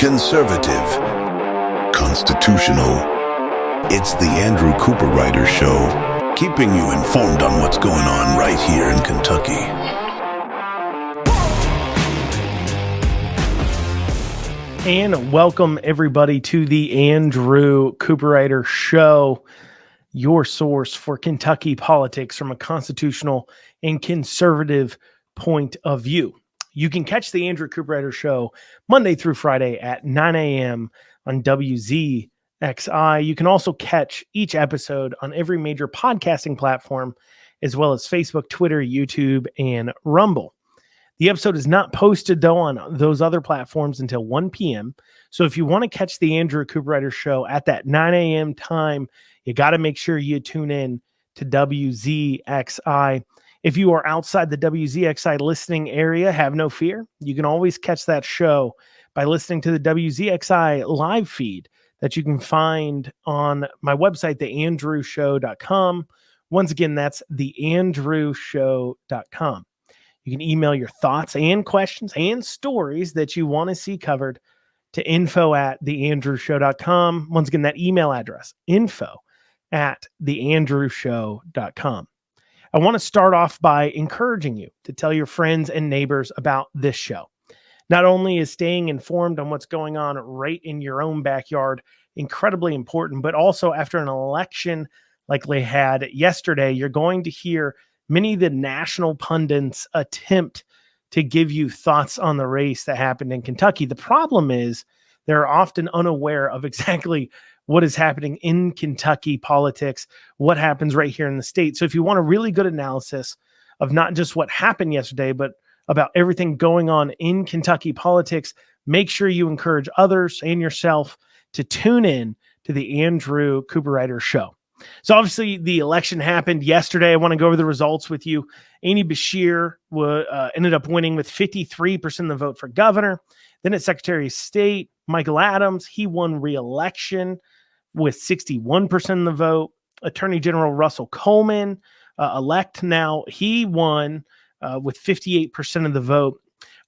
conservative, constitutional. It's the Andrew Cooperrider Show, keeping you informed on what's going on right here in Kentucky. And welcome everybody to the Andrew Cooperrider Show, your source for Kentucky politics from a constitutional and conservative point of view. You can catch the Andrew Cooperrider Show Monday through Friday at 9 a.m. on WZXI. You can also catch each episode on every major podcasting platform, as well as Facebook, Twitter, YouTube, and Rumble. The episode is not posted, though, on those other platforms until 1 p.m. So if you want to catch the Andrew Cooperrider Show at that 9 a.m. time, you got to make sure you tune in to WZXI. If you are outside the WZXI listening area, have no fear. You can always catch that show by listening to the WZXI live feed that you can find on my website, theandrewshow.com. Once again, that's theandrewshow.com. You can email your thoughts and questions and stories that you want to see covered to info@theandrewshow.com. Once again, that email address, info@theandrewshow.com. I want to start off by encouraging you to tell your friends and neighbors about this show. Not only is staying informed on what's going on right in your own backyard incredibly important, but also after an election like they had yesterday, you're going to hear many of the national pundits attempt to give you thoughts on the race that happened in Kentucky. The problem is they're often unaware of exactly what is happening in Kentucky politics, what happens right here in the state. So if you want a really good analysis of not just what happened yesterday, but about everything going on in Kentucky politics, make sure you encourage others and yourself to tune in to the Andrew Cooperrider Show. So obviously the election happened yesterday. I want to go over the results with you. Andy Beshear ended up winning with 53% of the vote for governor. Then at Secretary of State, Michael Adams, he won re-election with 61% of the vote. Attorney General Russell Coleman, elect now, he won with 58% of the vote.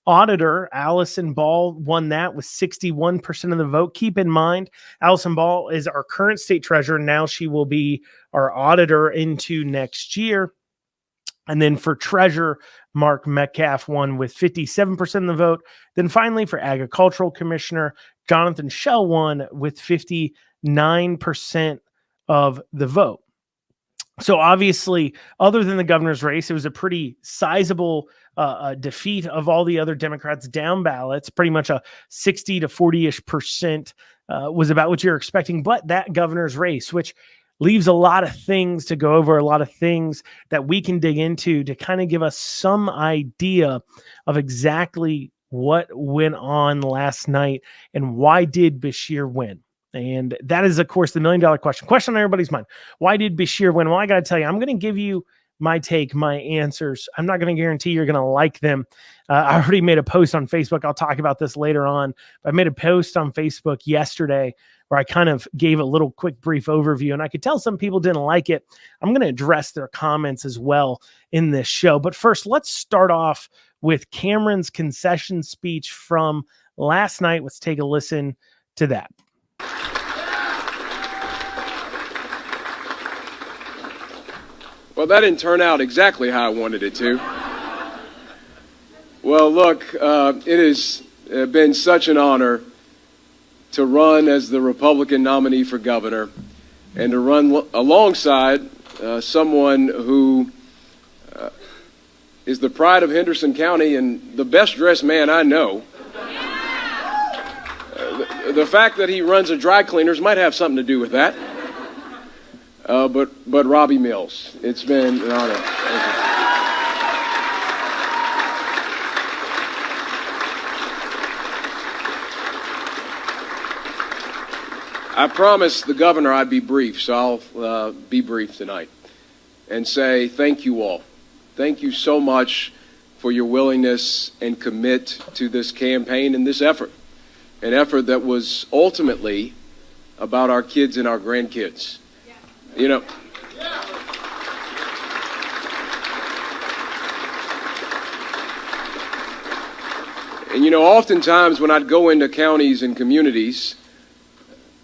Auditor Allison Ball won that with 61% of the vote. Keep in mind, Allison Ball is our current state treasurer. Now she will be our auditor into next year. And then for treasurer, Mark Metcalf won with 57% of the vote. Then finally for agricultural commissioner, Jonathan Schell won with 59% of the vote. So obviously, other than the governor's race, it was a pretty sizable defeat of all the other Democrats down ballots. Pretty much a 60 to 40-ish% was about what you're expecting. But that governor's race, which leaves a lot of things to go over, a lot of things that we can dig into to kind of give us some idea of exactly what went on last night and why did Beshear win. And that is, of course, the million-dollar question on everybody's mind. Why did Beshear win? Well, I got to tell you, I'm going to give you my take, my answers. I'm not going to guarantee you're going to like them. I already made a post on Facebook. I'll talk about this later on. I made a post on Facebook yesterday where I kind of gave a little quick brief overview, and I could tell some people didn't like it. I'm going to address their comments as well in this show. But first, let's start off with Cameron's concession speech from last night. Let's take a listen to that. Well, that didn't turn out exactly how I wanted it to. Well, look, it has been such an honor to run as the Republican nominee for governor and to run alongside someone who is the pride of Henderson County and the best-dressed man I know. The fact that he runs a dry cleaners might have something to do with that. But Robbie Mills, it's been an honor. Thank you. I promised the governor I'd be brief, so I'll be brief tonight and say thank you all. Thank you so much for your willingness and commit to this campaign and this effort, an effort that was ultimately about our kids and our grandkids. You know, And you know, oftentimes when I'd go into counties and communities,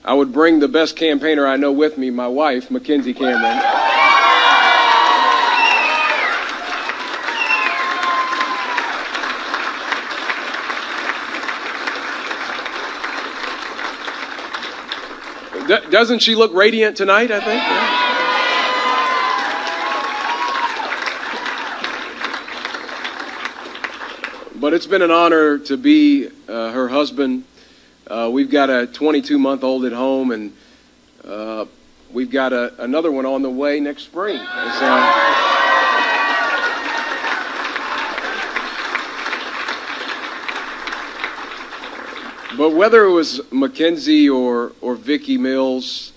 I would bring the best campaigner I know with me, my wife, Mackenzie Cameron. Doesn't she look radiant tonight, I think? Yeah. But it's been an honor to be her husband. We've got a 22-month-old at home, and we've got another one on the way next spring. But whether it was Mackenzie or Vicki Mills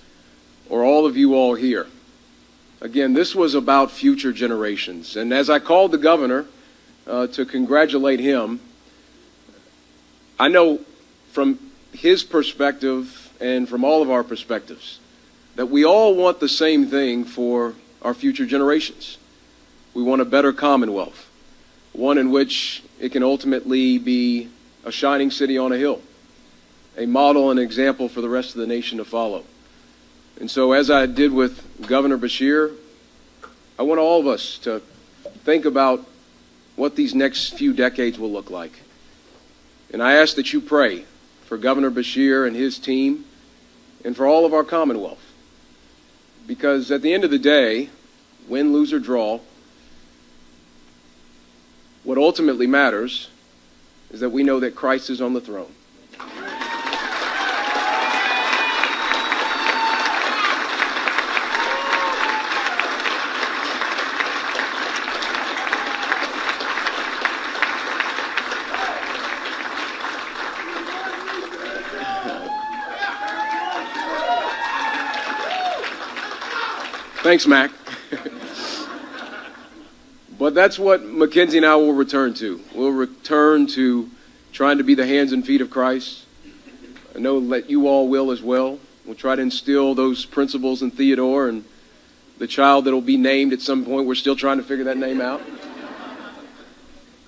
or all of you all here, again, this was about future generations. And as I called the governor to congratulate him, I know from his perspective and from all of our perspectives that we all want the same thing for our future generations. We want a better Commonwealth, one in which it can ultimately be a shining city on a hill, a model and example for the rest of the nation to follow. And so as I did with Governor Beshear, I want all of us to think about what these next few decades will look like. And I ask that you pray for Governor Beshear and his team and for all of our Commonwealth. Because at the end of the day, win, lose, or draw, what ultimately matters is that we know that Christ is on the throne. Thanks, Mac. But that's what Mackenzie and I will return to. We'll return to trying to be the hands and feet of Christ. I know that you all will as well. We'll try to instill those principles in Theodore and the child that will be named at some point. We're still trying to figure that name out.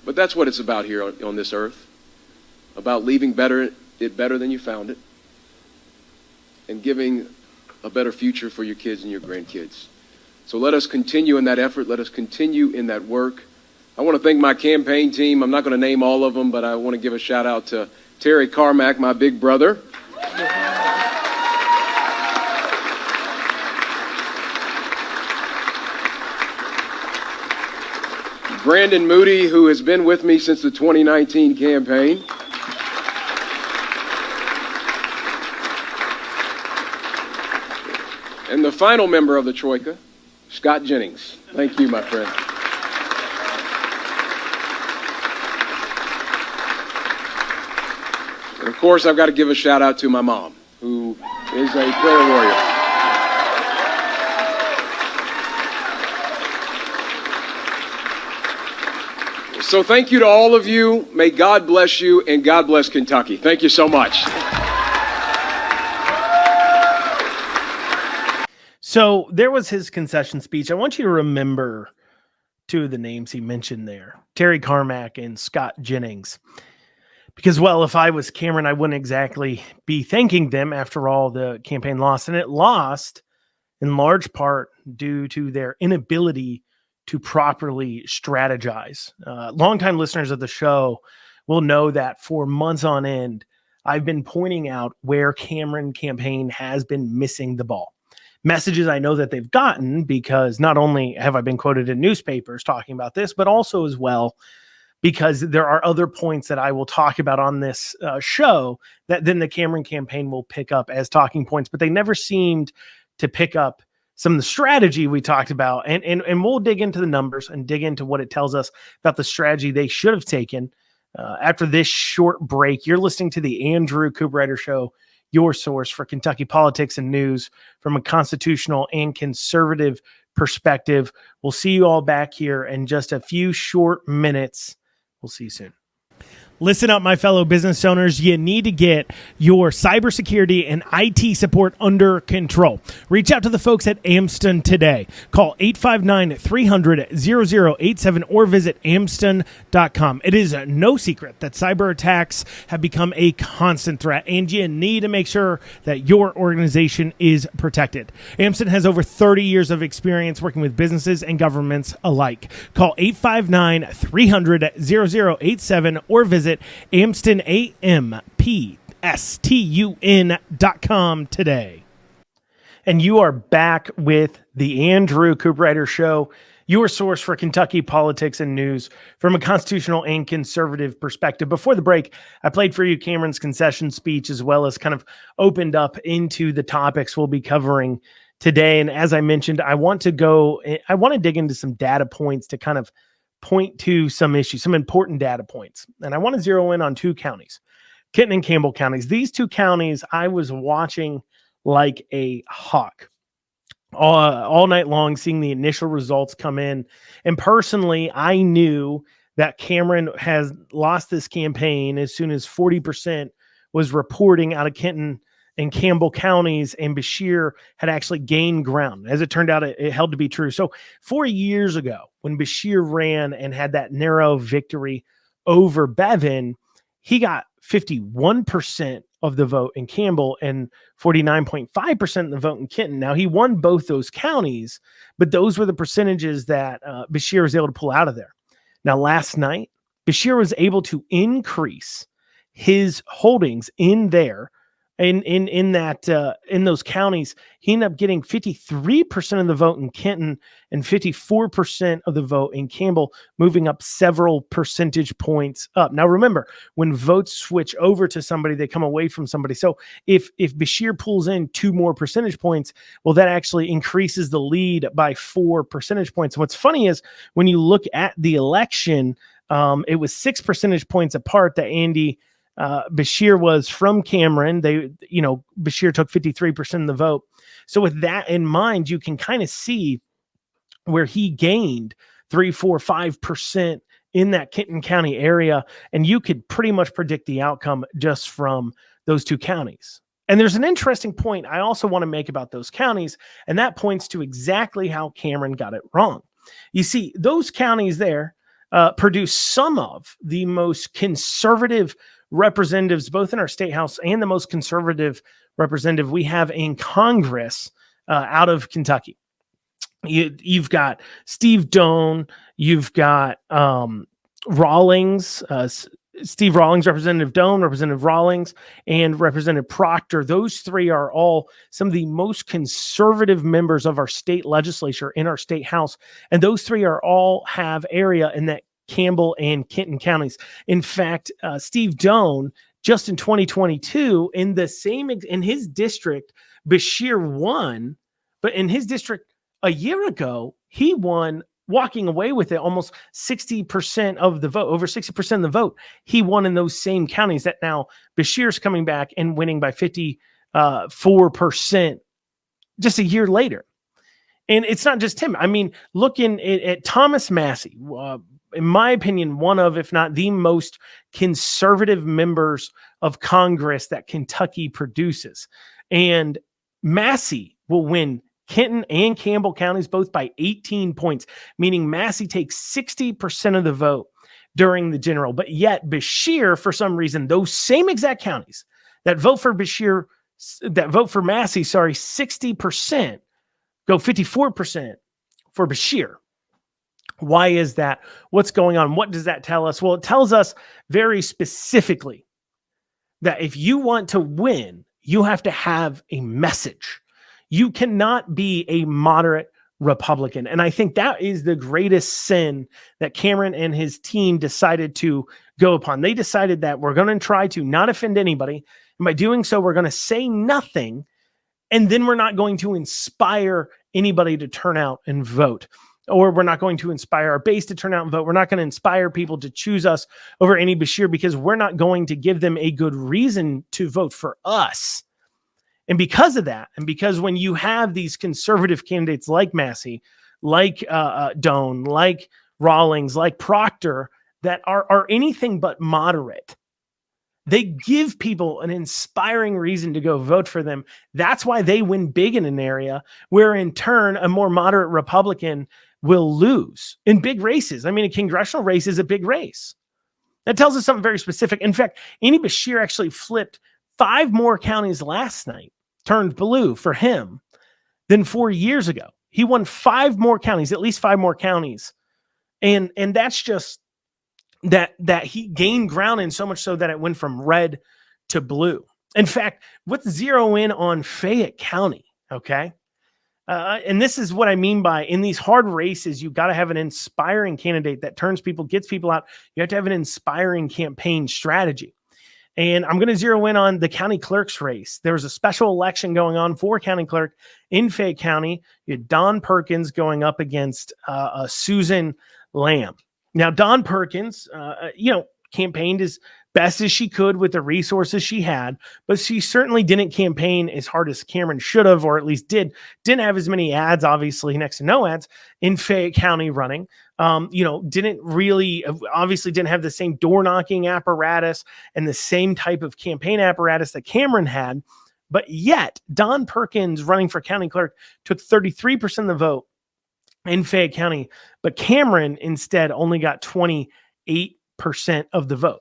But that's what it's about here on this earth, about leaving it better than you found it and giving a better future for your kids and your grandkids. So let us continue in that effort. Let us continue in that work. I want to thank my campaign team. I'm not going to name all of them, but I want to give a shout out to Terry Carmack, my big brother. Brandon Moody, who has been with me since the 2019 campaign. And the final member of the Troika, Scott Jennings. Thank you, my friend. And of course, I've got to give a shout out to my mom, who is a prayer warrior. So thank you to all of you. May God bless you, and God bless Kentucky. Thank you so much. So there was his concession speech. I want you to remember two of the names he mentioned there, Terry Carmack and Scott Jennings. Because, well, if I was Cameron, I wouldn't exactly be thanking them. After all, the campaign lost. And it lost in large part due to their inability to properly strategize. Longtime listeners of the show will know that for months on end, I've been pointing out where Cameron campaign has been missing the ball. Messages I know that they've gotten, because not only have I been quoted in newspapers talking about this, but also as well because there are other points that I will talk about on this show that then the Cameron campaign will pick up as talking points, but they never seemed to pick up some of the strategy we talked about. And we'll dig into the numbers and dig into what it tells us about the strategy they should have taken. After this short break, you're listening to the Andrew Cooperrider Show, your source for Kentucky politics and news from a constitutional and conservative perspective. We'll see you all back here in just a few short minutes. We'll see you soon. Listen up, my fellow business owners. You need to get your cybersecurity and IT support under control. Reach out to the folks at Amston today. Call 859-300-0087 or visit amston.com. It is no secret that cyber attacks have become a constant threat, and you need to make sure that your organization is protected. Amston has over 30 years of experience working with businesses and governments alike. Call 859-300-0087 or visit AmstonAMPSTUN.com today. And you are back with the Andrew Cooperrider Show, your source for Kentucky politics and news from a constitutional and conservative perspective. Before the break, I played for you Cameron's concession speech, as well as kind of opened up into the topics we'll be covering today. And as I mentioned, I want to dig into some data points to kind of point to some issues, some important data points. And I want to zero in on two counties, Kenton and Campbell counties. These two counties I was watching like a hawk all night long, seeing the initial results come in. And personally, I knew that Cameron has lost this campaign as soon as 40% was reporting out of Kenton and Campbell counties, and Beshear had actually gained ground. As it turned out, it held to be true. So 4 years ago, when Beshear ran and had that narrow victory over Bevin, he got 51% of the vote in Campbell and 49.5% of the vote in Kenton. Now, he won both those counties, but those were the percentages that Beshear was able to pull out of there. Now, last night, Beshear was able to increase his holdings in there. In those counties, he ended up getting 53% of the vote in Kenton and 54% of the vote in Campbell, moving up several percentage points up. Now, remember, when votes switch over to somebody, they come away from somebody. So if Beshear pulls in 2 more percentage points, well, that actually increases the lead by 4 percentage points. And what's funny is when you look at the election, it was 6 percentage points apart that Beshear was from Cameron. Beshear took 53% of the vote. So with that in mind, you can kind of see where he gained 3, 4, 5% in that Kenton County area. And you could pretty much predict the outcome just from those two counties. And there's an interesting point I also want to make about those counties, and that points to exactly how Cameron got it wrong. You see, those counties there produce some of the most conservative representatives, both in our state house and the most conservative representative we have in Congress out of Kentucky. You've got Steve Doan, you've got Rawlings, Steve Rawlings, Representative Doan, Representative Rawlings, and Representative Proctor. Those three are all some of the most conservative members of our state legislature in our state house. And those three all have area in that Campbell and Kenton counties. In fact, Steve Doan, just in 2022, in his district, Beshear won, but in his district a year ago, he won, walking away with it almost 60% of the vote, over 60% of the vote. He won in those same counties. That now Beshear's coming back and winning by 54% just a year later. And it's not just him. I mean, looking at Thomas Massie, in my opinion, one of, if not the most conservative members of Congress that Kentucky produces. And Massie will win Kenton and Campbell counties both by 18 points, meaning Massie takes 60% of the vote during the general. But yet Beshear, for some reason, those same exact counties that vote for Beshear, that vote for Massie, 60%, go 54% for Beshear. Why is that? What's going on? What does that tell us? Well, it tells us very specifically that if you want to win, you have to have a message. You cannot be a moderate Republican. And I think that is the greatest sin that Cameron and his team decided to go upon. They decided that we're going to try to not offend anybody. And by doing so, we're going to say nothing. And then we're not going to inspire anybody to turn out and vote. Or we're not going to inspire our base to turn out and vote. We're not going to inspire people to choose us over any Beshear because we're not going to give them a good reason to vote for us. And because of that, and because when you have these conservative candidates like Massie, like Doan, like Rawlings, like Proctor, that are anything but moderate. They give people an inspiring reason to go vote for them. That's why they win big in an area where, in turn, a more moderate Republican will lose in big races. I mean, a congressional race is a big race. That tells us something very specific. In fact, Andy Beshear actually flipped 5 more counties last night, turned blue for him, than 4 years ago. He won 5 more counties, at least 5 more counties. And that's just that he gained ground in, so much so that it went from red to blue. In fact, let's zero in on Fayette County, okay? And this is what I mean by, in these hard races, you've got to have an inspiring candidate that turns people, gets people out. You have to have an inspiring campaign strategy. And I'm going to zero in on the county clerk's race. There was a special election going on for county clerk in Fayette County. You had Don Perkins going up against Susan Lamb. Now, Don Perkins, campaigned as best as she could with the resources she had, but she certainly didn't campaign as hard as Cameron should have, or at least didn't have as many ads, obviously next to no ads in Fayette County running. Didn't have the same door knocking apparatus and the same type of campaign apparatus that Cameron had. But yet Don Perkins, running for county clerk, took 33% of the vote in Fayette County, but Cameron instead only got 28% of the vote.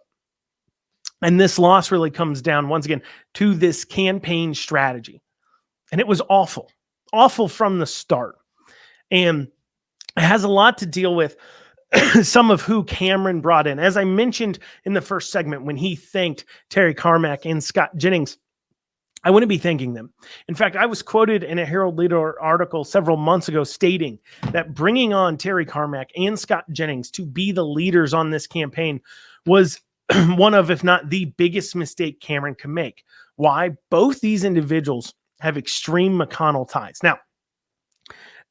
And this loss really comes down, once again, to this campaign strategy. And it was awful from the start. And it has a lot to deal with some of who Cameron brought in. As I mentioned in the first segment, when he thanked Terry Carmack and Scott Jennings, I wouldn't be thanking them. In fact, I was quoted in a Herald Leader article several months ago stating that bringing on Terry Carmack and Scott Jennings to be the leaders on this campaign was one of, if not the biggest mistake Cameron could make. Why? Both these individuals have extreme McConnell ties. Now,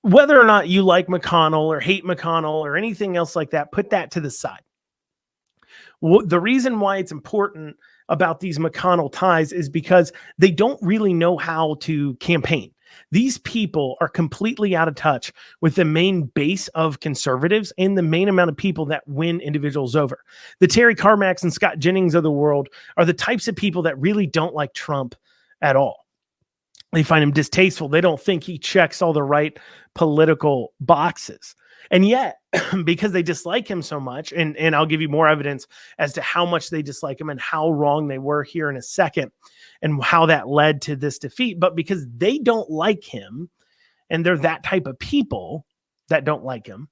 whether or not you like McConnell or hate McConnell or anything else like that, put that to the side. The reason why it's important about these McConnell ties is because they don't really know how to campaign. These people are completely out of touch with the main base of conservatives and the main amount of people that win individuals over. The Terry Carmacks and Scott Jennings of the world are the types of people that really don't like Trump at all. They find him distasteful. They don't think he checks all the right political boxes. And yet, because they dislike him so much, and I'll give you more evidence as to how much they dislike him and how wrong they were here in a second and how that led to this defeat. But because they don't like him, and they're that type of people that don't like him,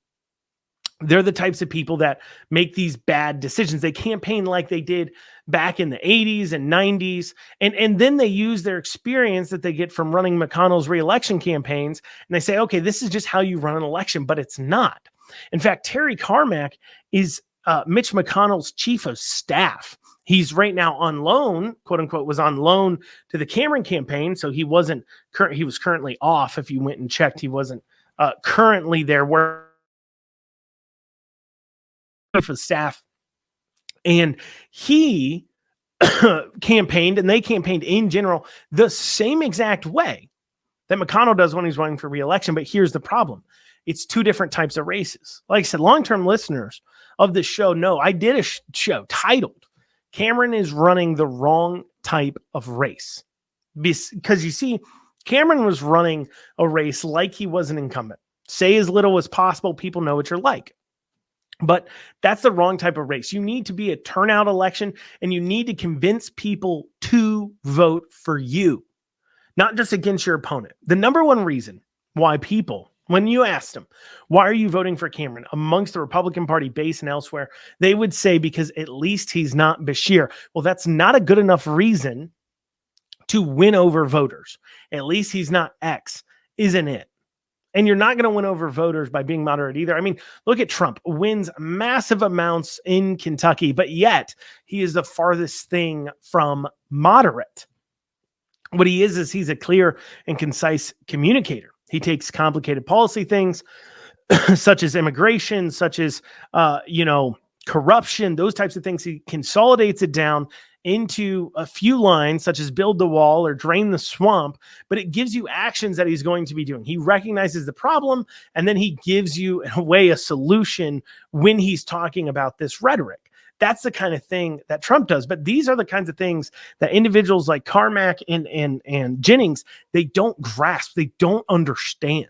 they're the types of people that make these bad decisions. They campaign like they did back in the 80s and 90s. And then they use their experience that they get from running McConnell's reelection campaigns. And they say, okay, this is just how you run an election, but it's not. In fact, Terry Carmack is Mitch McConnell's chief of staff. He's right now on loan, quote unquote, was on loan to the Cameron campaign. So he was currently off. If you went and checked, he wasn't currently there where for staff, and he campaigned, and they campaigned in general the same exact way that McConnell does when he's running for re-election. But here's the problem. It's two different types of races. Like I said, long-term listeners of this show know I did a show titled Cameron is running the wrong type of race. Because you see, Cameron was running a race like he was an incumbent. Say as little as possible. People know what you're like. But that's the wrong type of race. You need to be a turnout election, and you need to convince people to vote for you, not just against your opponent. The number one reason why people, when you ask them, why are you voting for Cameron amongst the Republican Party base and elsewhere, they would say, because at least he's not Beshear. Well, that's not a good enough reason to win over voters. At least he's not X, isn't it? And you're not going to win over voters by being moderate either. I mean, look at Trump, wins massive amounts in Kentucky, but yet he is the farthest thing from moderate. What he is he's a clear and concise communicator. He takes complicated policy things such as immigration, such as, corruption, those types of things. He consolidates it down into a few lines, such as build the wall or drain the swamp, but it gives you actions that he's going to be doing. He recognizes the problem, and then he gives you, in a way, a solution when he's talking about this rhetoric. That's the kind of thing that Trump does. But these are the kinds of things that individuals like Carmack and Jennings, they don't grasp. They don't understand.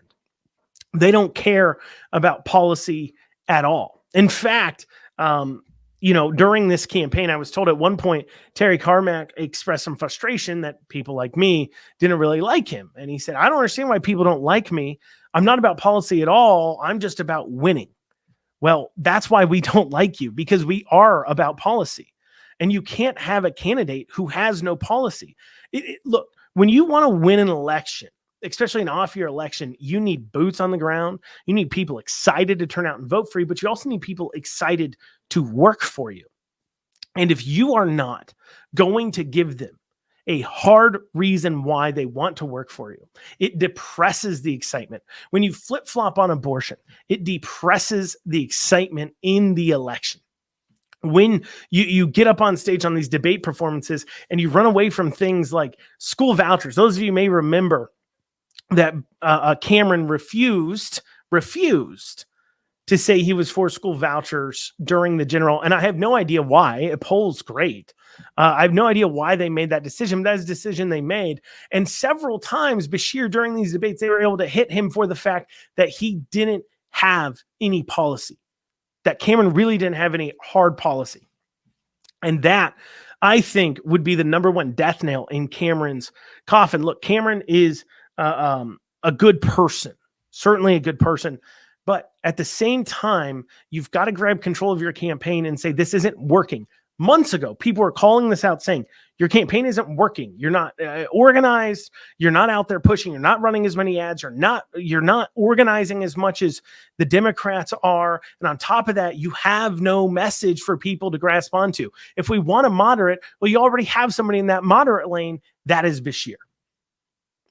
They don't care about policy at all. In fact, during this campaign, I was told at one point, Terry Carmack expressed some frustration that people like me didn't really like him. And he said, I don't understand why people don't like me. I'm not about policy at all. I'm just about winning. Well, that's why we don't like you, because we are about policy. And you can't have a candidate who has no policy. Look, when you want to win an election, especially an off-year election, you need boots on the ground. You need people excited to turn out and vote for you, but you also need people excited to work for you. And if you are not going to give them a hard reason why they want to work for you, it depresses the excitement. When you flip-flop on abortion, it depresses the excitement in the election. When you get up on stage on these debate performances and you run away from things like school vouchers, those of you may remember that Cameron refused to say he was for school vouchers during the general. And I have no idea why. It polls great. I have no idea why they made that decision. But that is a decision they made. And several times, Bashir, during these debates, they were able to hit him for the fact that he didn't have any policy, that Cameron really didn't have any hard policy. And that, I think, would be the number one death nail in Cameron's coffin. Look, Cameron is a good person, certainly a good person. But at the same time, you've got to grab control of your campaign and say, this isn't working. Months ago, people were calling this out saying, your campaign isn't working. You're not organized. You're not out there pushing. You're not running as many ads. You're not organizing as much as the Democrats are. And on top of that, you have no message for people to grasp onto. If we want a moderate, well, you already have somebody in that moderate lane. That is Bashir.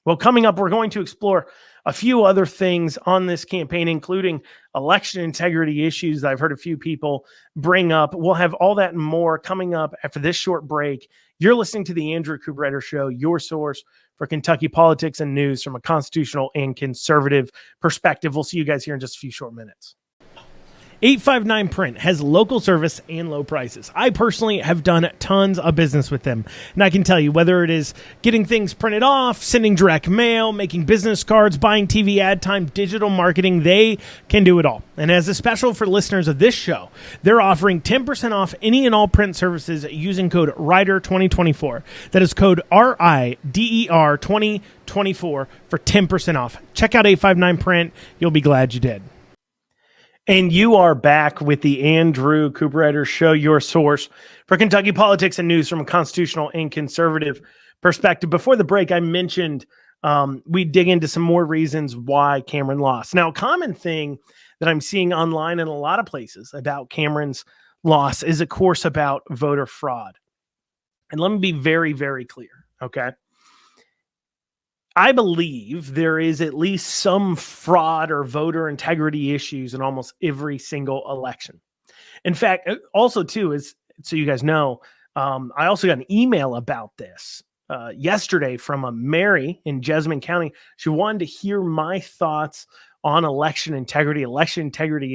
Well, coming up, we're going to explore a few other things on this campaign, including election integrity issues that I've heard a few people bring up. We'll have all that and more coming up after this short break. You're listening to the Andrew Cooperrider Show, your source for Kentucky politics and news from a constitutional and conservative perspective. We'll see you guys here in just a few short minutes. 859 Print has local service and low prices. I personally have done tons of business with them. And I can tell you, whether it is getting things printed off, sending direct mail, making business cards, buying TV ad time, digital marketing, they can do it all. And as a special for listeners of this show, they're offering 10% off any and all print services using code RIDER2024. That is code RIDER 2024 for 10% off. Check out 859 Print. You'll be glad you did. And you are back with the Andrew Cooperrider Show, your source for Kentucky politics and news from a constitutional and conservative perspective. Before the break, I mentioned we dig into some more reasons why Cameron lost. Now, a common thing that I'm seeing online in a lot of places about Cameron's loss is, of course, about voter fraud. And let me be very, very clear, okay? I believe there is at least some fraud or voter integrity issues in almost every single election. In fact, also too, is so you guys know, I also got an email about this yesterday from a Mary in Jessamine County. She wanted to hear my thoughts on election integrity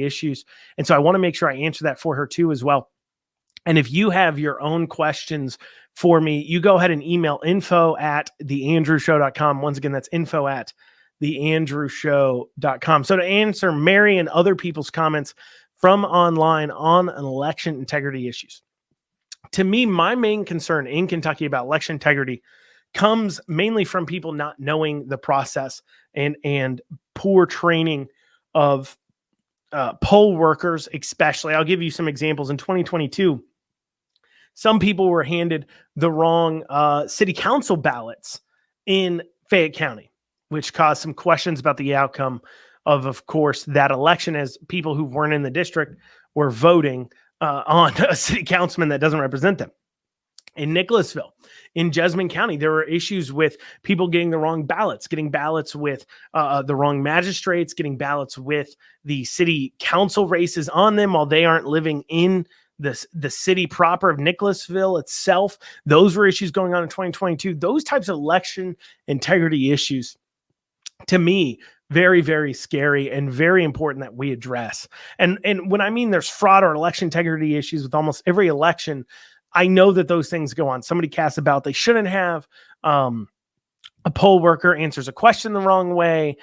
issues. And so I want to make sure I answer that for her too as well. And if you have your own questions for me, you go ahead and email info@theandrewshow.com. Once again, that's info@theandrewshow.com. So to answer Mary and other people's comments from online on an election integrity issues. To me, my main concern in Kentucky about election integrity comes mainly from people not knowing the process and poor training of poll workers, especially. I'll give you some examples. In 2022, some people were handed the wrong city council ballots in Fayette County, which caused some questions about the outcome of course, that election, as people who weren't in the district were voting on a city councilman that doesn't represent them. In Nicholasville, in Jessamine County, there were issues with people getting the wrong ballots, getting ballots with the wrong magistrates, getting ballots with the city council races on them while they aren't living in the city proper of Nicholasville itself. Those were issues going on in 2022. Those types of election integrity issues, to me, very, very scary and very important that we address. And when I mean there's fraud or election integrity issues with almost every election, I know that those things go on. Somebody casts a ballot they shouldn't have. A poll worker answers a question the wrong way,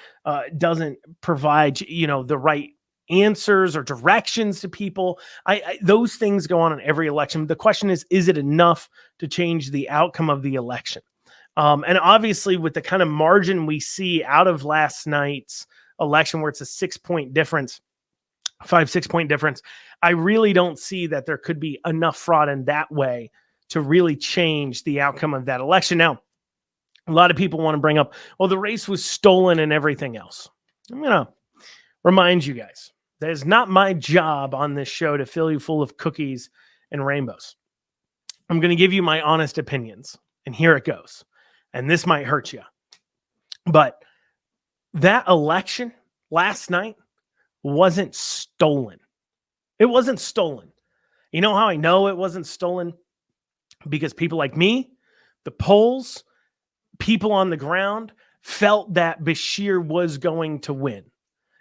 doesn't provide, the right answers or directions to people. Those things go on in every election. The question is it enough to change the outcome of the election? And obviously, with the kind of margin we see out of last night's election, where it's a 6-point difference, 6-point difference, I really don't see that there could be enough fraud in that way to really change the outcome of that election. Now, a lot of people want to bring up, well, the race was stolen and everything else. I'm going to remind you guys, that is not my job on this show to fill you full of cookies and rainbows. I'm going to give you my honest opinions, and here it goes. And this might hurt you. But that election last night wasn't stolen. It wasn't stolen. You know how I know it wasn't stolen? Because people like me, the polls, people on the ground felt that Bashir was going to win.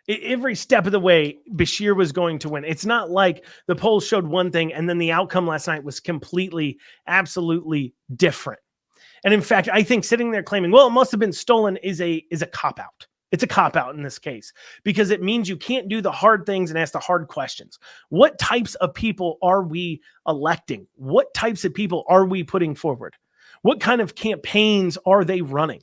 Every step of the way, Bashir was going to win. It's not like the polls showed one thing and then the outcome last night was completely, absolutely different. And in fact, I think sitting there claiming, well, it must have been stolen is a cop-out. It's a cop-out in this case, because it means you can't do the hard things and ask the hard questions. What types of people are we electing? What types of people are we putting forward? What kind of campaigns are they running?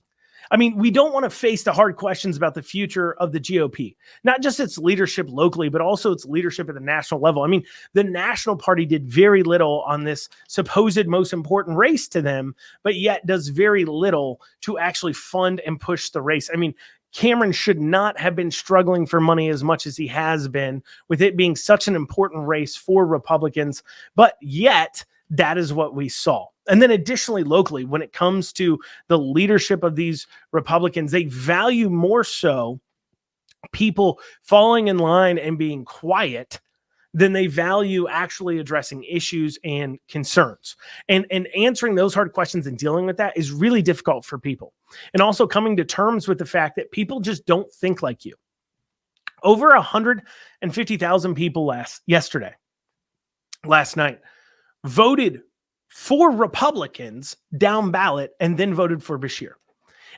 I mean, we don't want to face the hard questions about the future of the GOP, not just its leadership locally, but also its leadership at the national level. I mean, the National Party did very little on this supposed most important race to them, but yet does very little to actually fund and push the race. I mean, Cameron should not have been struggling for money as much as he has been, with it being such an important race for Republicans, but yet that is what we saw. And then additionally, locally, when it comes to the leadership of these Republicans, they value more so people falling in line and being quiet than they value actually addressing issues and concerns. And answering those hard questions and dealing with that is really difficult for people. And also coming to terms with the fact that people just don't think like you. Over 150,000 people last night voted for Republicans down ballot and then voted for Bashir.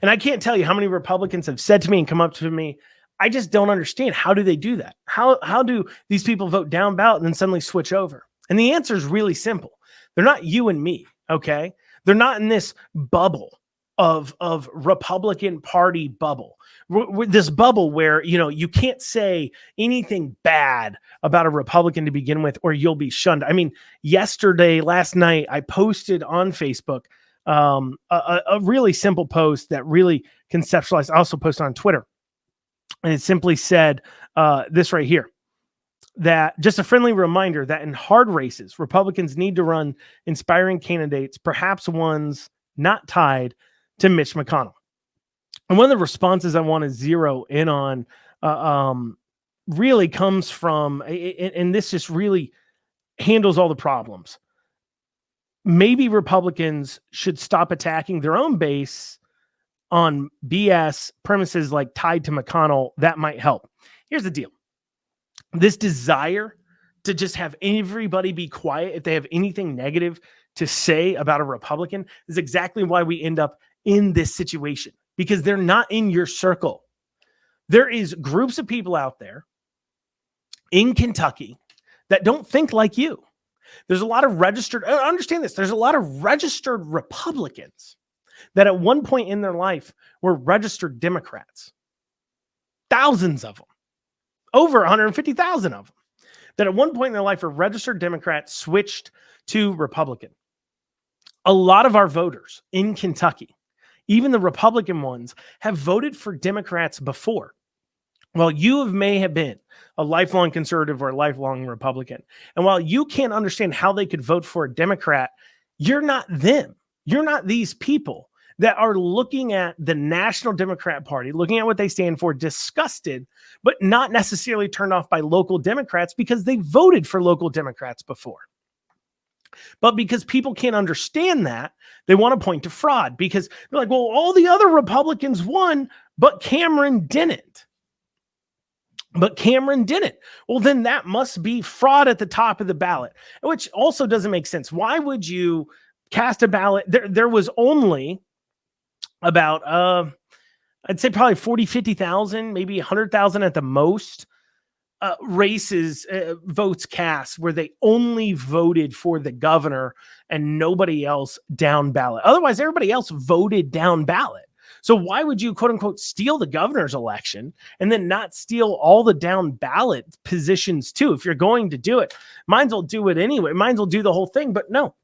And I can't tell you how many Republicans have said to me and come up to me, I just don't understand. How do they do that? How do these people vote down ballot and then suddenly switch over? And the answer is really simple. They're not you and me, okay? They're not in this bubble of Republican Party bubble. This bubble where, you can't say anything bad about a Republican to begin with, or you'll be shunned. I mean, last night, I posted on Facebook a really simple post that really conceptualized. I also posted on Twitter. And it simply said this right here, that just a friendly reminder that in hard races, Republicans need to run inspiring candidates, perhaps ones not tied to Mitch McConnell. And one of the responses I want to zero in on really comes from, and this just really handles all the problems. Maybe Republicans should stop attacking their own base on BS premises like tied to McConnell. That might help. Here's the deal. This desire to just have everybody be quiet if they have anything negative to say about a Republican is exactly why we end up in this situation, because they're not in your circle. There is groups of people out there in Kentucky that don't think like you. There's a lot of understand this, there's a lot of registered Republicans that at one point in their life were registered Democrats. Thousands of them. Over 150,000 of them. That at one point in their life were registered Democrats, switched to Republican. A lot of our voters in Kentucky, even the Republican ones, have voted for Democrats before. Well, you may have been a lifelong conservative or a lifelong Republican. And while you can't understand how they could vote for a Democrat, you're not them. You're not these people that are looking at the National Democrat Party, looking at what they stand for, disgusted, but not necessarily turned off by local Democrats because they voted for local Democrats before. But because people can't understand that, they want to point to fraud because they're like, well, all the other Republicans won, but Cameron didn't. Well, then that must be fraud at the top of the ballot, which also doesn't make sense. Why would you cast a ballot? There was only about, I'd say probably 40, 50,000, maybe 100,000 at the most races, votes cast where they only voted for the governor and nobody else down ballot. Otherwise, everybody else voted down ballot. So why would you, quote unquote, steal the governor's election and then not steal all the down ballot positions too? If you're going to do it, might as well do it anyway. Might as well do the whole thing. But no,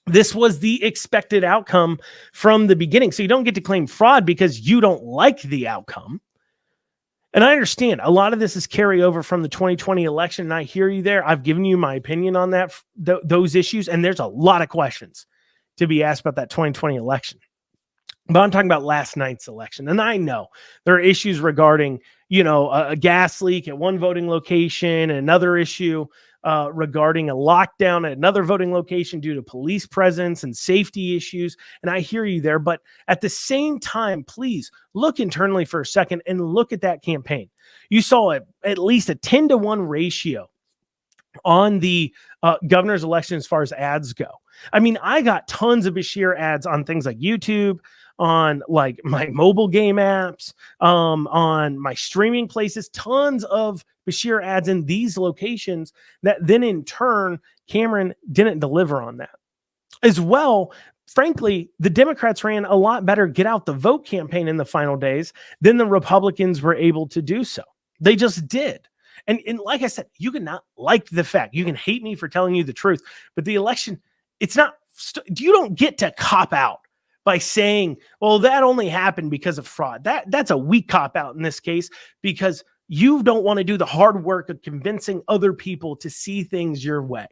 this was the expected outcome from the beginning. So you don't get to claim fraud because you don't like the outcome. And I understand a lot of this is carryover from the 2020 election. And I hear you there. I've given you my opinion on that, those issues. And there's a lot of questions to be asked about that 2020 election. But I'm talking about last night's election. And I know there are issues regarding, a gas leak at one voting location, and another issue regarding a lockdown at another voting location due to police presence and safety issues. And I hear you there. But at the same time, please look internally for a second and look at that campaign. You saw at least a 10-to-1 ratio on the governor's election as far as ads go. I mean, I got tons of Bashir ads on things like YouTube, on like my mobile game apps, on my streaming places, tons of Bashir ads in these locations that then in turn, Cameron didn't deliver on that. As well, frankly, the Democrats ran a lot better get out the vote campaign in the final days than the Republicans were able to do so. They just did. And like I said, you can not like the fact, you can hate me for telling you the truth, but the election, it's not, you don't get to cop out by saying, well, that only happened because of fraud. That's a weak cop out in this case, because you don't want to do the hard work of convincing other people to see things your way.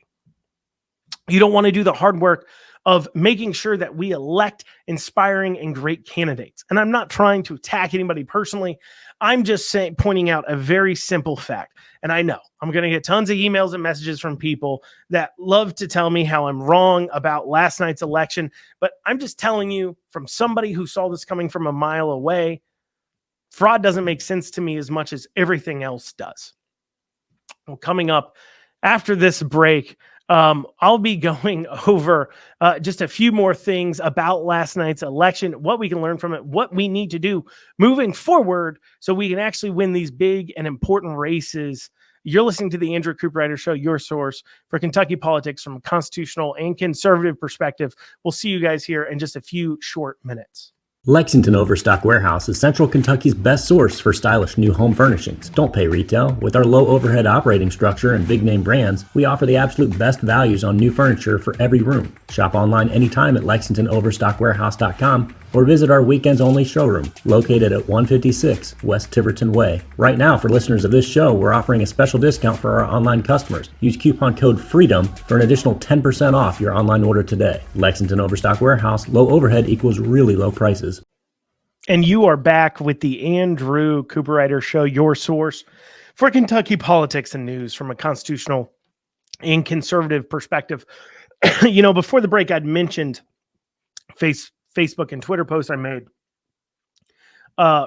You don't want to do the hard work of making sure that we elect inspiring and great candidates. And I'm not trying to attack anybody personally. I'm just pointing out a very simple fact. And I know I'm going to get tons of emails and messages from people that love to tell me how I'm wrong about last night's election. But I'm just telling you from somebody who saw this coming from a mile away, fraud doesn't make sense to me as much as everything else does. Well, coming up after this break, I'll be going over just a few more things about last night's election, what we can learn from it, what we need to do moving forward so we can actually win these big and important races. You're listening to the Andrew Cooperrider Show, your source for Kentucky politics from a constitutional and conservative perspective. We'll see you guys here in just a few short minutes. Lexington Overstock Warehouse is Central Kentucky's best source for stylish new home furnishings. Don't pay retail. With our low overhead operating structure and big name brands, we offer the absolute best values on new furniture for every room. Shop online anytime at LexingtonOverstockWarehouse.com or visit our weekends only showroom located at 156 West Tiverton Way. Right now, for listeners of this show, we're offering a special discount for our online customers. Use coupon code FREEDOM for an additional 10% off your online order today. Lexington Overstock Warehouse, low overhead equals really low prices. And you are back with the Andrew Cooperrider Show, your source for Kentucky politics and news from a constitutional and conservative perspective. Before the break, I'd mentioned Facebook and Twitter posts I made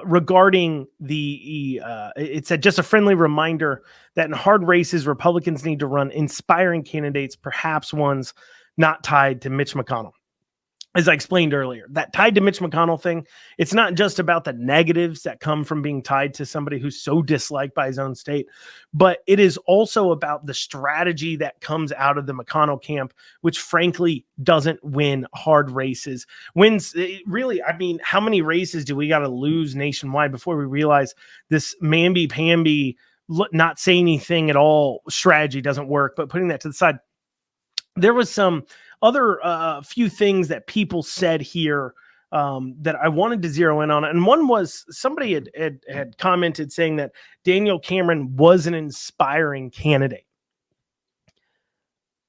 regarding it said just a friendly reminder that in hard races, Republicans need to run inspiring candidates, perhaps ones not tied to Mitch McConnell. As I explained earlier, that tied to Mitch McConnell thing, it's not just about the negatives that come from being tied to somebody who's so disliked by his own state, but it is also about the strategy that comes out of the McConnell camp, which frankly doesn't win hard races. How many races do we got to lose nationwide before we realize this mamby-pamby, not say anything at all strategy doesn't work? But putting that to the side, there was some other few things that people said here that I wanted to zero in on. And one was somebody had commented saying that Daniel Cameron was an inspiring candidate.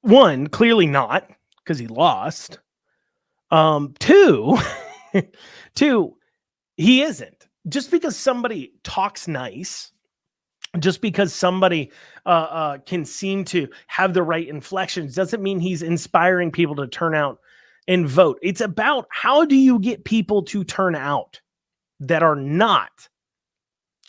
One, clearly not, because he lost. Two, he isn't. Just because somebody talks nice Just because somebody can seem to have the right inflections doesn't mean he's inspiring people to turn out and vote. It's about how do you get people to turn out that are not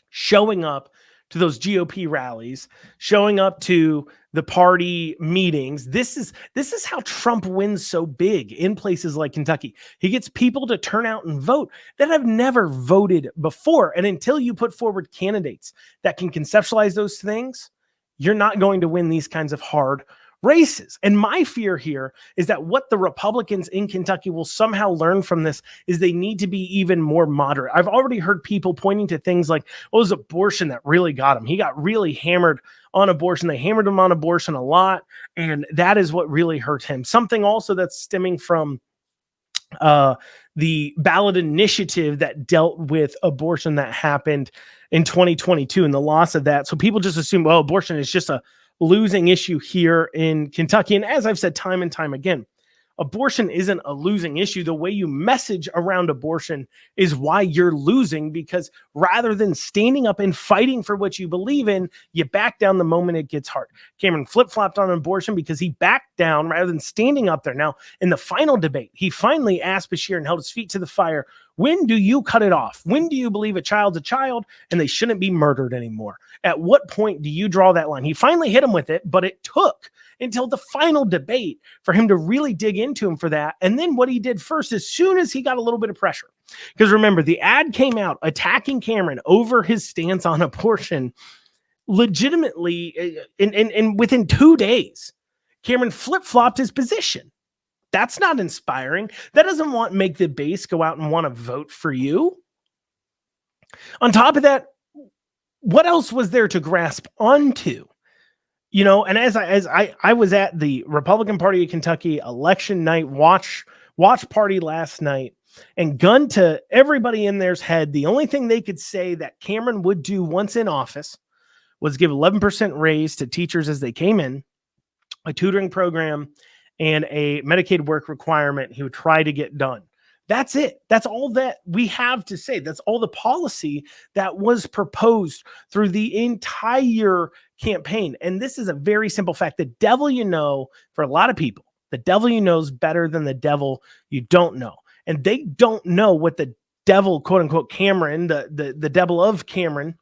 showing up to those GOP rallies, showing up to the party meetings. This is how Trump wins so big in places like Kentucky. He gets people to turn out and vote that have never voted before. And until you put forward candidates that can conceptualize those things, you're not going to win these kinds of hard races. And my fear here is that what the Republicans in Kentucky will somehow learn from this is they need to be even more moderate. I've already heard people pointing to things like, oh, it was abortion that really got him. He got really hammered on abortion. They hammered him on abortion a lot, and that is what really hurt him. Something also that's stemming from the ballot initiative that dealt with abortion that happened in 2022 and the loss of that. So people just assume, well, abortion is just a losing issue here in Kentucky. And as I've said time and time again, abortion isn't a losing issue. The way you message around abortion is why you're losing, because rather than standing up and fighting for what you believe in, you back down the moment it gets hard. Cameron flip-flopped on abortion because he backed down rather than standing up there. Now, in the final debate, he finally asked Bashir and held his feet to the fire. When do you cut it off? When do you believe a child's a child and they shouldn't be murdered anymore? At what point do you draw that line? He finally hit him with it, but it took until the final debate for him to really dig into him for that. And then what he did first, as soon as he got a little bit of pressure, because remember, the ad came out attacking Cameron over his stance on abortion legitimately, and within 2 days, Cameron flip-flopped his position. That's not inspiring. That doesn't make the base go out and want to vote for you. On top of that, what else was there to grasp onto? You know, and as I was at the Republican Party of Kentucky election night watch party last night, and gun to everybody in there's head, the only thing they could say that Cameron would do once in office was give 11% raise to teachers as they came in, a tutoring program, and a Medicaid work requirement he would try to get done. That's it. That's all that we have to say. That's all the policy that was proposed through the entire campaign. And this is a very simple fact. The devil you know, for a lot of people, the devil you know is better than the devil you don't know. And they don't know what the devil, quote unquote, Cameron, the devil of Cameron,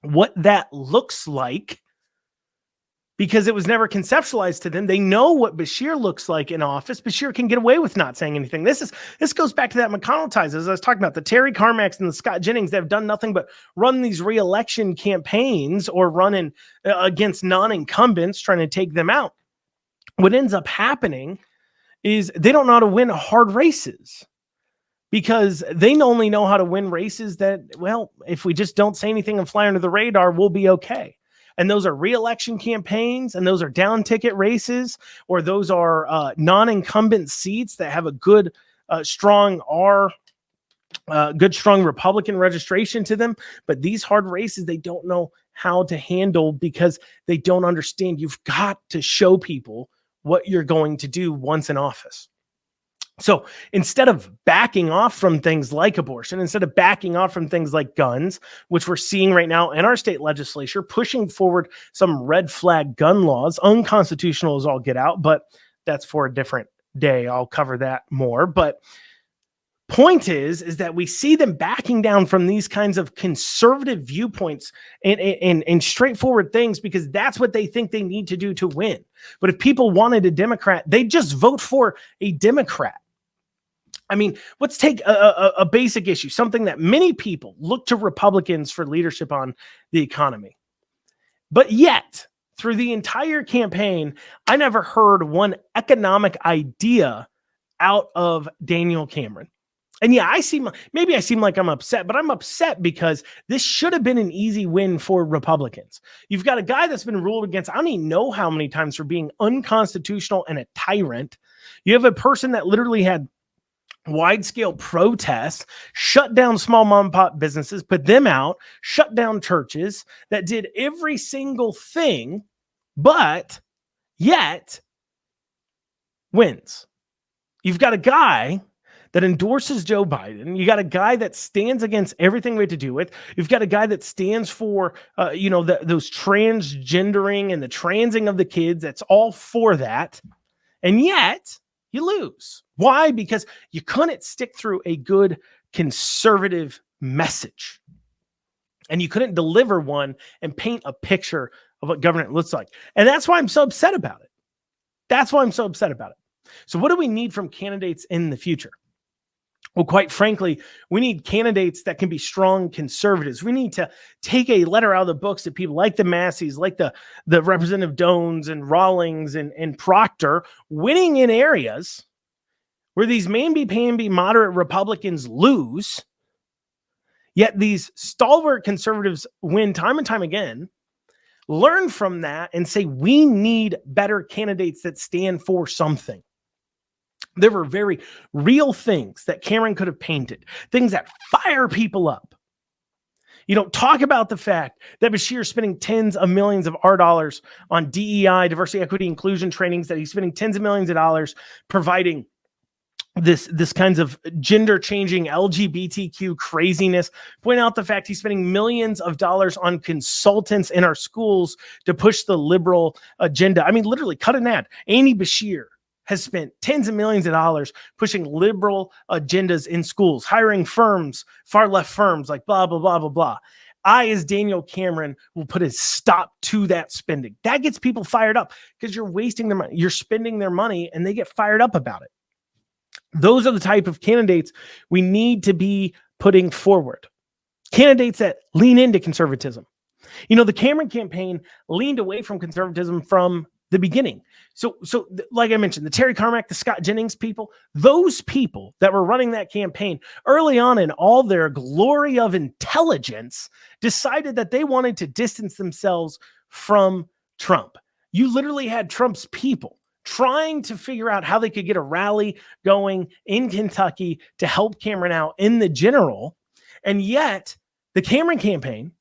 what that looks like, because it was never conceptualized to them. They know what Bashir looks like in office. Bashir can get away with not saying anything. This goes back to that McConnell ties, as I was talking about, the Terry Carmacks and the Scott Jennings that have done nothing but run these re-election campaigns or running against non-incumbents, trying to take them out. What ends up happening is they don't know how to win hard races, because they only know how to win races that, well, if we just don't say anything and fly under the radar, we'll be okay. And those are re-election campaigns, and those are down ticket races, or those are non-incumbent seats that have a good, strong Republican registration to them. But these hard races, they don't know how to handle because they don't understand. You've got to show people what you're going to do once in office. So instead of backing off from things like abortion, instead of backing off from things like guns, which we're seeing right now in our state legislature, pushing forward some red flag gun laws, unconstitutional as all get out, but that's for a different day. I'll cover that more. But point is that we see them backing down from these kinds of conservative viewpoints and straightforward things, because that's what they think they need to do to win. But if people wanted a Democrat, they'd just vote for a Democrat. I mean, let's take a basic issue, something that many people look to Republicans for leadership on, the economy. But yet, through the entire campaign, I never heard one economic idea out of Daniel Cameron. And yeah, maybe I seem like I'm upset, but I'm upset because this should have been an easy win for Republicans. You've got a guy that's been ruled against, I don't even know how many times, for being unconstitutional and a tyrant. You have a person that literally had wide-scale protests, shut down small mom and pop businesses, put them out, shut down churches, that did every single thing, but yet wins. You've got a guy that endorses Joe Biden. You got a guy that stands against everything we have to do with. You've got a guy that stands for, those transgendering and the transing of the kids. That's all for that. And yet you lose. Why? Because you couldn't stick through a good conservative message. And you couldn't deliver one and paint a picture of what government looks like. And that's why I'm so upset about it. So what do we need from candidates in the future? Well, quite frankly, we need candidates that can be strong conservatives. We need to take a letter out of the books that people like the Masseys, like the Representative Dones and Rawlings and Proctor, winning in areas where these mamby-pamby moderate Republicans lose, yet these stalwart conservatives win time and time again. Learn from that and say, we need better candidates that stand for something. There were very real things that Cameron could have painted, things that fire people up. Talk about the fact that Bashir's spending tens of millions of our dollars on DEI, diversity, equity, inclusion trainings, that he's spending tens of millions of dollars providing this kinds of gender changing LGBTQ craziness. Point out the fact he's spending millions of dollars on consultants in our schools to push the liberal agenda. I mean, literally cut an ad. Andy Bashir has spent tens of millions of dollars pushing liberal agendas in schools, hiring firms, far left firms like blah, blah, blah, blah, blah. I, as Daniel Cameron, will put a stop to that spending. That gets people fired up because you're wasting their money. You're spending their money and they get fired up about it. Those are the type of candidates we need to be putting forward. Candidates that lean into conservatism. The Cameron campaign leaned away from conservatism from the beginning. So like I mentioned, the Terry Carmack, the Scott Jennings people, those people that were running that campaign early on in all their glory of intelligence decided that they wanted to distance themselves from Trump. You literally had Trump's people trying to figure out how they could get a rally going in Kentucky to help Cameron out in the general. And yet the Cameron campaign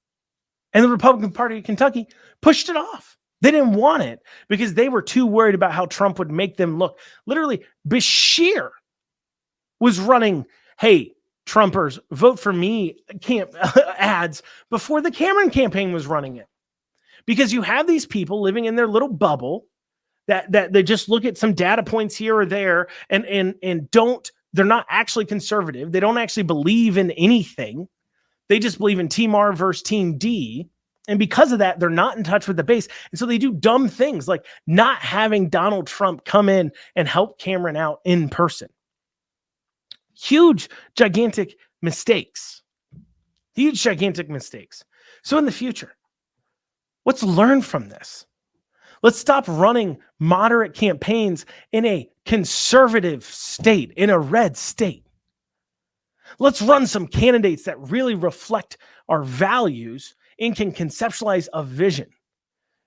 and the Republican Party of Kentucky pushed it off. They didn't want it because they were too worried about how Trump would make them look. Literally, Bashir was running, hey, Trumpers, vote for me ads before the Cameron campaign was running it. Because you have these people living in their little bubble that they just look at some data points here or there and they're not actually conservative. They don't actually believe in anything. They just believe in Team R versus Team D. And because of that, they're not in touch with the base. And so they do dumb things like not having Donald Trump come in and help Cameron out in person. Huge, gigantic mistakes. So in the future, let's learn from this. Let's stop running moderate campaigns in a conservative state, in a red state. Let's run some candidates that really reflect our values and can conceptualize a vision.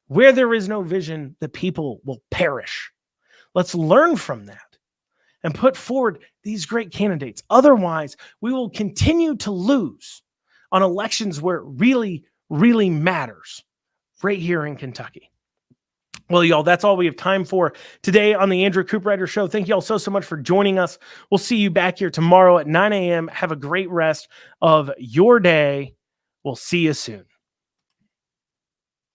Where there is no vision, the people will perish. Let's learn from that and put forward these great candidates. Otherwise, we will continue to lose on elections where it really, really matters, right here in Kentucky. Well, y'all, that's all we have time for today on the Andrew Cooperrider Show. Thank you all so much for joining us. We'll see you back here tomorrow at 9 a.m. Have a great rest of your day. We'll see you soon.